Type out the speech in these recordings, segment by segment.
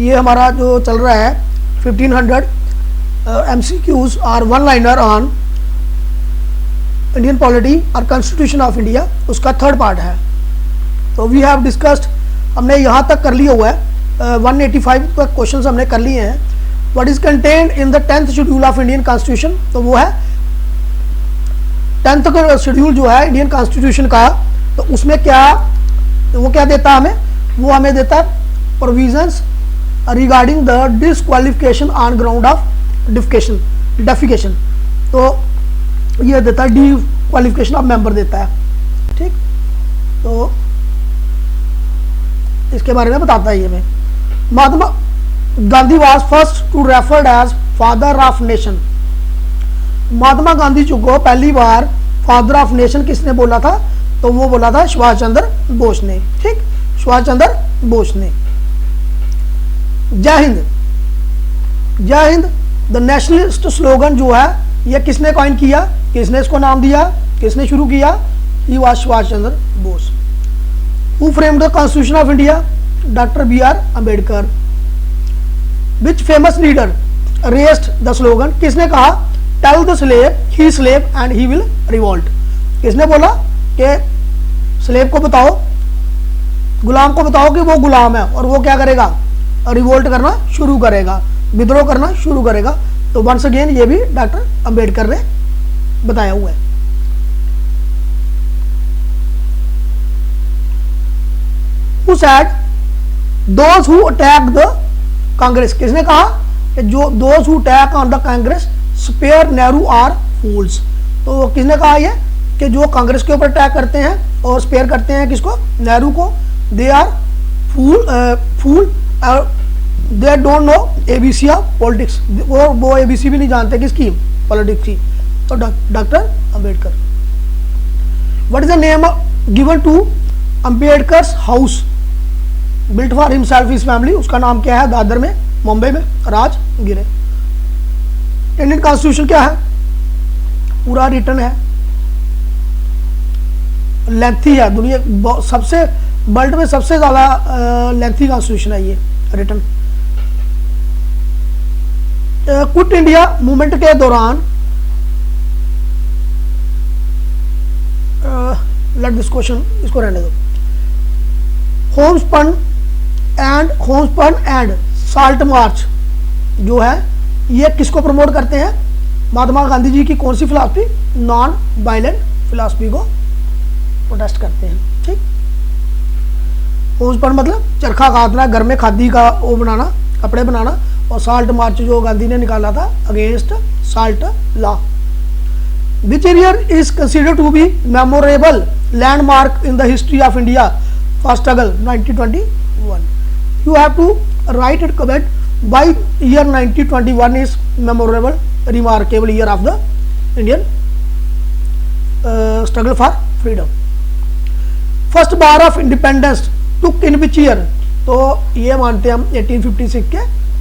ये हमारा जो चल रहा है 1500 MCQs और one liner on Indian polity और कॉन्स्टिट्यूशन ऑफ इंडिया, उसका थर्ड पार्ट है। तो वी हैव डिस्कस्ड, हमने यहाँ तक कर लिया हुआ है, 185 तक क्वेश्चंस हमने कर लिए हैं। What is contained in the 10th schedule of Indian constitution, तो वो है 10th शेड्यूल जो है इंडियन कॉन्स्टिट्यूशन का, तो उसमें क्या वो क्या देता है हमें, वो हमें देता है provisions regarding the disqualification on ground of defecation, तो ये देता है डिक्वालिफिकेशन ऑफ मेंबर देता है, ठीक। तो इसके बारे में बताता है ये में। Mahatma Gandhi was first to referred as father of nation. Mahatma Gandhi ji को पहली बार फादर ऑफ नेशन किसने बोला था, तो वो बोला था सुभाष चंद्र बोस ने, ठीक, सुभाष चंद्र बोस ने। जय हिंद, जय हिंद द नेशनलिस्ट स्लोगन जो है ये किसने कॉइन किया, किसने इसको नाम दिया, किसने शुरू किया, he was Subhash Chandra Bose. Who framed the constitution of India, doctor BR Ambedkar. Which famous leader raised the slogan, किसने कहा tell the slave he slave and he will revolt, किसने बोला कि स्लेव को बताओ, गुलाम को बताओ कि वो गुलाम है और वो क्या करेगा, रिवोल्ट करना शुरू करेगा, विद्रोह करना शुरू करेगा। तो वंस अगेन ये भी डॉक्टर अंबेडकर ने बताया हुआ है। Who said those who attack the Congress, किसने कहा कि जो those who attack on the Congress spare Nehru are fools, तो किसने कहा ये कि जो कांग्रेस के ऊपर अटैक करते हैं और स्पेयर करते हैं किसको, नेहरू को, they are fool they don't know ABC of politics, वो ABC भी नहीं जानते किसकी, पॉलिटिक्स की। तो doctor Ambedkar. What is the name given to Ambedkar's house built for himself his family, उसका नाम क्या है, दादर में, मुंबई में, राजगिरे। इंडियन कॉन्स्टिट्यूशन क्या है, पूरा रिटर्न है, लेंथी है, दुनिया सबसे वर्ल्ड में सबसे ज्यादा लेंथी कॉन्स्टिट्यूशन है ये रिटर्न। क्विट इंडिया मूवमेंट के दौरान, लेट दिस क्वेश्चन, इसको रहने दो। होमस्पन एंड साल्ट मार्च जो है ये किसको प्रमोट करते हैं, महात्मा गांधी जी की कौन सी फिलॉसफी, नॉन वायलेंट फिलॉसफी को प्रोटेस्ट करते हैं, ठीक। होमस्पन मतलब चरखा काटना, घर में खादी का वो बनाना, कपड़े बनाना, और साल्ट मार्च जो गांधी ने निकाला था against salt law. Which year is considered to be memorable landmark in the history of India for struggle, 1921. You have to write it comment why year 1921 is memorable, remarkable year of the Indian struggle for freedom. First bar of independence took in which year, तो ये मानते हैं हम 1856 के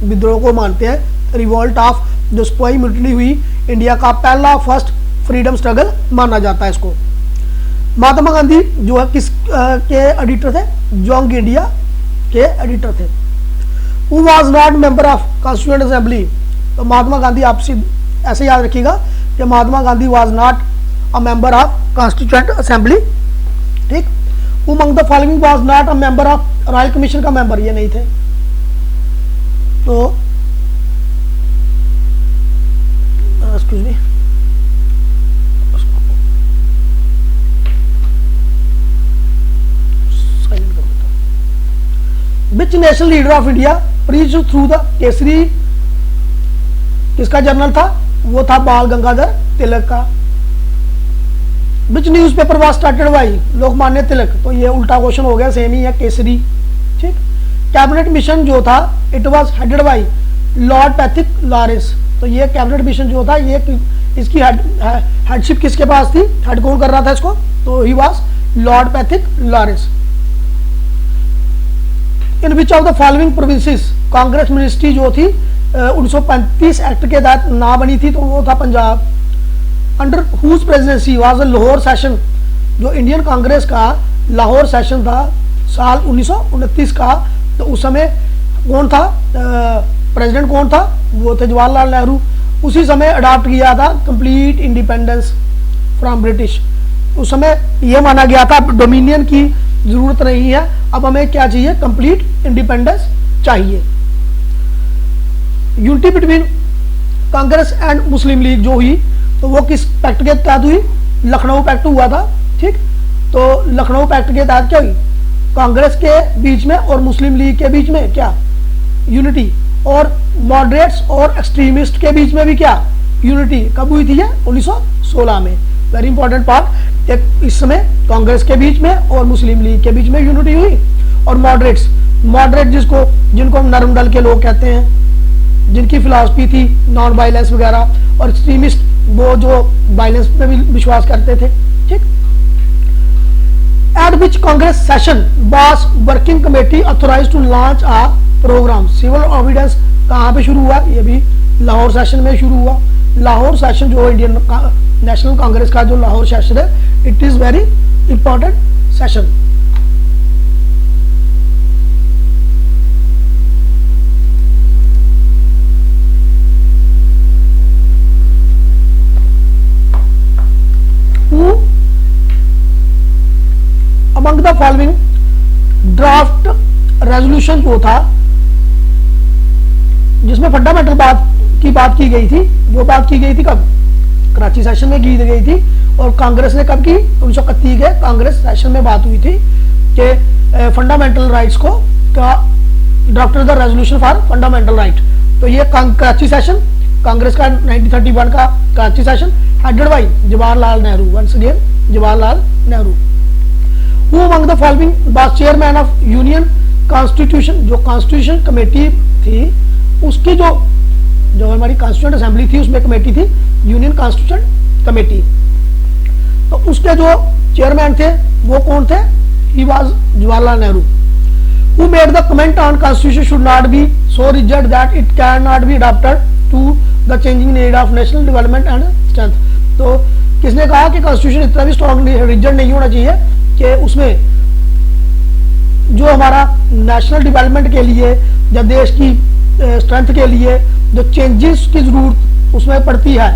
विद्रोह को मानते हैं, रिवोल्ट ऑफ जो सिपाही मिलिट्री हुई इंडिया का पहला फर्स्ट फ्रीडम स्ट्रगल माना जाता है इसको। महात्मा गांधी जो है किस के एडिटर थे, यंग इंडिया के एडिटर थे। Who was not member of constituent assembly, तो महात्मा गांधी, आप ऐसे याद रखिएगा कि Mahatma Gandhi was not a member of constituent assembly, ठीक। Who among the following was not a member of royal commission का मेंबर, ये नहीं थे। तो excuse me, which national leader of India preach through the Kesari, किसका जर्नल था, वो था बाल गंगाधर तिलक का। Which newspaper was started by, Lokmanya Tilak, तो ये उल्टा क्वेश्चन हो गया, सेम ही है, केसरी, ठीक। कैबिनेट मिशन जो था it was headed by Lord Pethick Lawrence, तो ये कैबिनेट मिशन जो था ये इसकी हेडशिप किसके पास थी, हेड कौन कर रहा था इसको, तो he was Lord Pethick Lawrence. In which of the following provinces Congress ministry जो थी 1935 एक्ट के तहत ना बनी थी, तो वो था Punjab. Under whose presidency was the Lahore session, जो इंडियन कांग्रेस का लाहौर सेशन था साल 1929 का, तो उस समय कौन था, प्रेसिडेंट कौन था, वो थे जवाहरलाल नेहरू। उसी समय अडॉप्ट किया था कंप्लीट इंडिपेंडेंस फ्रॉम ब्रिटिश। उस समय ये माना गया था डोमिनियन की जरूरत नहीं है, अब हमें क्या चाहिए, कंप्लीट इंडिपेंडेंस चाहिए। Unity between Congress and Muslim league जो हुई, तो वो किस पैक्ट के तहत हुई, लखनऊ पैक्ट हुआ था। ठीक, तो लखनऊ पैक्ट के तहत क्या हुई, कांग्रेस के बीच में और मुस्लिम लीग के बीच में क्या, यूनिटी। और मॉडरेट्स और एक्सट्रीमिस्ट के बीच में भी क्या, यूनिटी। कब हुई थी ये, 1916 में। वेरी इंपॉर्टेंट पार्ट, एक इस समय कांग्रेस के बीच में और मुस्लिम लीग के बीच में यूनिटी हुई। और मॉडरेट्स, मॉडरेट जिनको हम नरम दल के लोग कहते हैं, जिनकी फिलॉसफी थी नॉन वायलेंस वगैरह, और एक्सट्रीमिस्ट वो जो वायलेंस पे भी विश्वास करते थे। ठीक, at which Congress session was working committee authorised to launch a programme civil obedience. कहाँ पे शुरू हुआ, ये भी लाहौर सेशन में शुरू हुआ। लाहौर सेशन जो इंडियन नेशनल कांग्रेस का जो लाहौर सेशन है, it is very important session. Among the following draft resolution जो था, जिसमें फंडामेंटल बात की गई थी, वो बात की गई थी कब, कराची सेशन में की गई थी। और कांग्रेस ने कब की, 1931 के कांग्रेस सेशन में बात हुई थी कि फंडामेंटल राइट्स को का drafted the resolution for fundamental right. तो ये कराची सेशन, कांग्रेस का 1931 का Karachi session, headed by Jawaharlal Nehru, once again Jawaharlal Nehru. Who among the following was chairman of union constitution, जो कॉन्स्टिट्यूशन कमेटी थी, उसकी जो हमारी कॉन्स्टिट्यूंट असेंबली थी, उसमें कमेटी थी यूनियन कॉन्स्टिट्यूशन कमेटी। तो उसके जो चेयरमैन थे वो कौन थे, he was Jawaharlal Nehru. Who made the comment on constitution should not be so rigid that it cannot be adapted to the changing need of national development and strength। तो किसने कहा कि कॉन्स्टिट्यूशन इतना भी स्ट्रॉन्ग रिजिड नहीं होना चाहिए कि उसमें जो हमारा नेशनल डेवलपमेंट के लिए या देश की स्ट्रेंथ के लिए जो चेंजेस की जरूरत उसमें पड़ती है।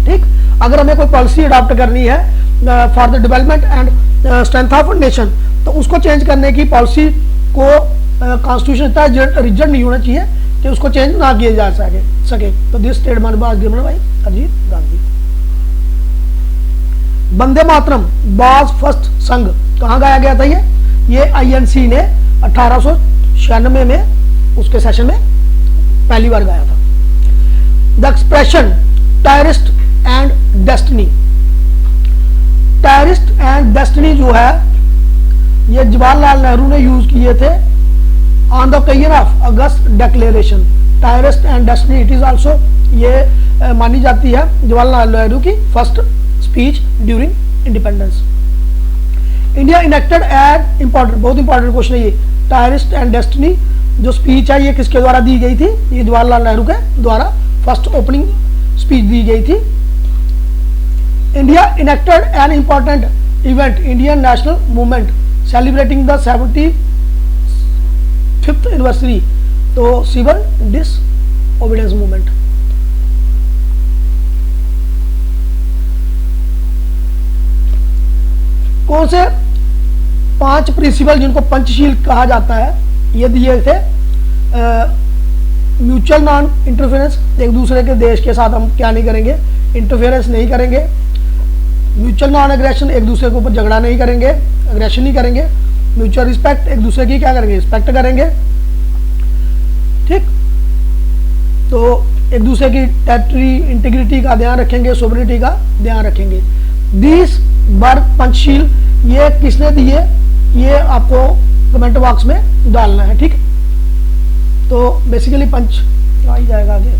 ठीक, अगर हमें कोई पॉलिसी अडॉप्ट करनी है for the development and strength of nation, तो उसको चेंज करने की पॉलिसी को कॉन्स्टिट्यूशन इतना रिजिड नहीं होना चाहिए कि उसको चेंज ना किया जा सके। तो this statement was given by Ajit Gandhi. Vande Mataram was first संघ, कहाँ गाया गया था ये आईएनसी ने 1896 में उसके सेशन में पहली बार गाया था। The expression terrorist and destiny, terrorist and destiny जो है ये जवाहरलाल नेहरू ने यूज किए थे on the occasion of August declaration. Terrorist and destiny it is also, ये मानी जाती है जवाहरलाल नेहरू की first speech during independence. India enacted and important, बहुत इंपॉर्टेंट क्वेश्चन है ये, टेररिस्ट एंड डेस्टिनी जो स्पीच है ये किसके द्वारा दी गई थी, ये जवाहरलाल नेहरू के द्वारा फर्स्ट ओपनिंग स्पीच दी गई थी। India enacted an important event, Indian national movement celebrating the 75th anniversary, तो सिविल डिसओबीडियंस मूवमेंट। कौन से 5 प्रिंसिपल जिनको पंचशील कहा जाता है ये दिए थे, म्यूचुअल नॉन इंटरफेरेंस, एक दूसरे के देश के साथ हम क्या नहीं करेंगे, इंटरफेरेंस नहीं करेंगे। म्यूचुअल नॉन एग्रेशन, एक दूसरे के ऊपर झगड़ा नहीं करेंगे, एग्रेशन नहीं करेंगे। म्यूचुअल रिस्पेक्ट, एक दूसरे की क्या करेंगे, रिस्पेक्ट करेंगे। ठीक, तो एक दूसरे की टेरिटरी इंटीग्रिटी का ध्यान रखेंगे, सोवरेनिटी का ध्यान रखेंगे। दिस वर्क पंचशील ये किसने दिए, ये आपको कमेंट बॉक्स में डालना है। ठीक, तो बेसिकली पंच आ ही जाएगा आगे।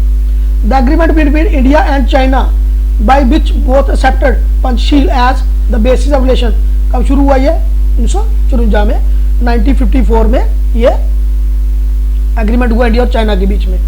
The agreement between India and China by which both accepted Panchsheel as the basis of relation, कब शुरू हुआ ये, 1954 में, 1954 में ये एग्रीमेंट हुआ इंडिया और चाइना के बीच में।